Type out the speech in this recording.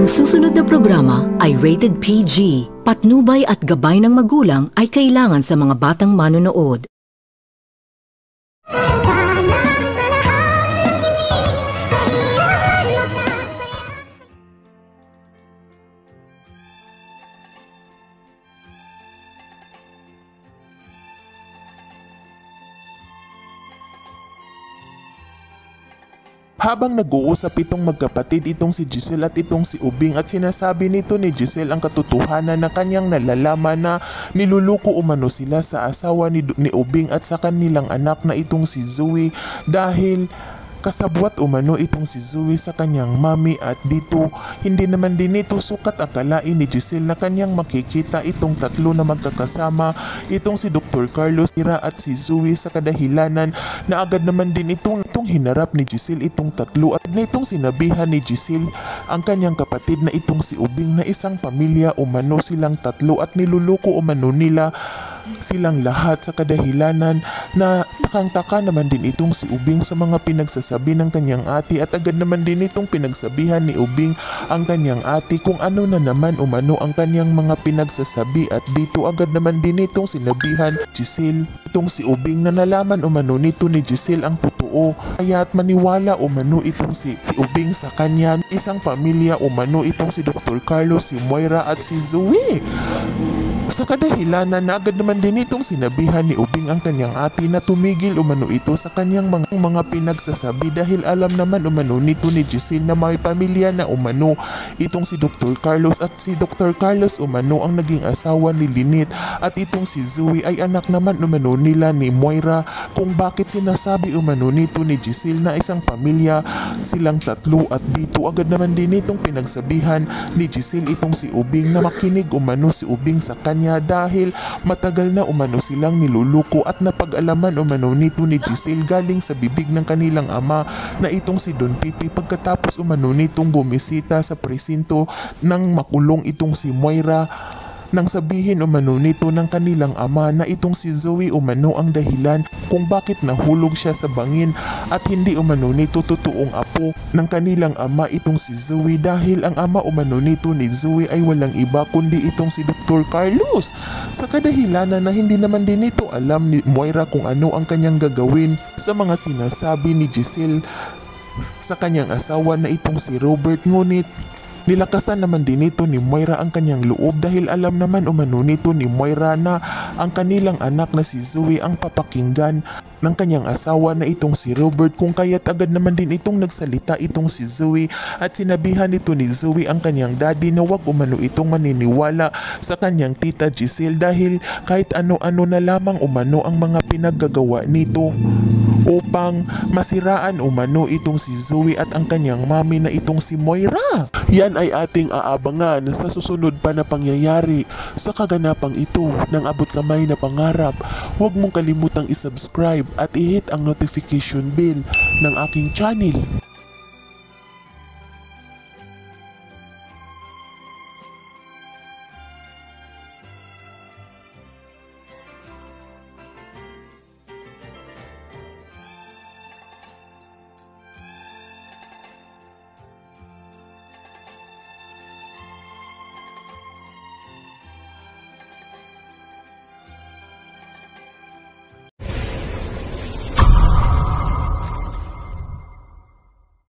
Ang susunod na programa ay rated PG. Patnubay at gabay ng magulang ay kailangan sa mga batang manonood. Habang nag-uusap itong magkapatid itong si Giselle at itong si Ubing at sinasabi nito ni Giselle ang katotohanan na kanyang nalalaman na niluluko umano sila sa asawa ni Ubing at sa kanilang anak na itong si Zoe dahil kasabwat umano itong si Zoe sa kanyang mami at dito hindi naman din ito sukat akalain ni Giselle na kanyang makikita itong tatlo na magkakasama, itong si Dr. Carlos, Ira at si Zoe sa kadahilanan na agad naman din itong hinarap ni Giselle itong tatlo at nitong sinabihan ni Giselle ang kanyang kapatid na itong si Ubing na isang pamilya umano silang tatlo at niluluko umano nila silang lahat sa kadahilanan na takang-taka naman din itong si Ubing sa mga pinagsasabi ng kanyang ate at agad naman din itong pinagsabihan ni Ubing ang kanyang ate kung ano na naman umano ang kanyang mga pinagsasabi at dito agad naman din itong sinabihan Giselle itong si Ubing na nalaman umano nito ni Giselle ang totoo kaya at maniwala umano itong si Ubing sa kanya isang pamilya umano itong si Dr. Carlos, si Moira at si Zoe. Sa kadahilanan na agad naman din itong sinabihan ni Ubing ang kanyang ate na tumigil umano ito sa kanyang mga pinagsasabi dahil alam naman umano nito ni Giselle na may pamilya na umano itong si Dr. Carlos at si Dr. Carlos umano ang naging asawa ni Lynette at itong si Zoe ay anak naman umano nila ni Moira kung bakit sinasabi umano nito ni Giselle na isang pamilya silang tatlo at dito agad naman din itong pinagsabihan ni Giselle itong si Ubing na makinig umano si Ubing sa kanya dahil matagal na umano silang niluluko at napag-alaman umano nito ni Giselle galing sa bibig ng kanilang ama na itong si Don Pipi pagkatapos umano nitong bumisita sa presinto ng makulong itong si Moira nang sabihin umano nito ng kanilang ama na itong si Zoe umano ang dahilan kung bakit nahulog siya sa bangin at hindi umano nito totoong apo ng kanilang ama itong si Zoe dahil ang ama umano nito ni Zoe ay walang iba kundi itong si Dr. Carlos. Sa kadahilanan na hindi naman din ito alam ni Moira kung ano ang kanyang gagawin sa mga sinasabi ni Giselle sa kanyang asawa na itong si Robert ngunit nilakasan naman din ito ni Moira ang kanyang loob dahil alam naman umano nito ni Moira na ang kanilang anak na si Zoe ang papakinggan ng kanyang asawa na itong si Robert kung kaya't agad naman din itong nagsalita itong si Zoe at sinabihan nito ni Zoe ang kanyang daddy na wag umano itong maniniwala sa kanyang tita Giselle dahil kahit ano-ano na lamang umano ang mga pinaggagawa nito upang masiraan umano itong si Zoe at ang kanyang mami na itong si Moira. Yan ay ating aabangan sa susunod pa na pangyayari sa kaganapang ito ng abot kamay na pangarap. Huwag mong kalimutang isubscribe at i-hit ang notification bell ng aking channel.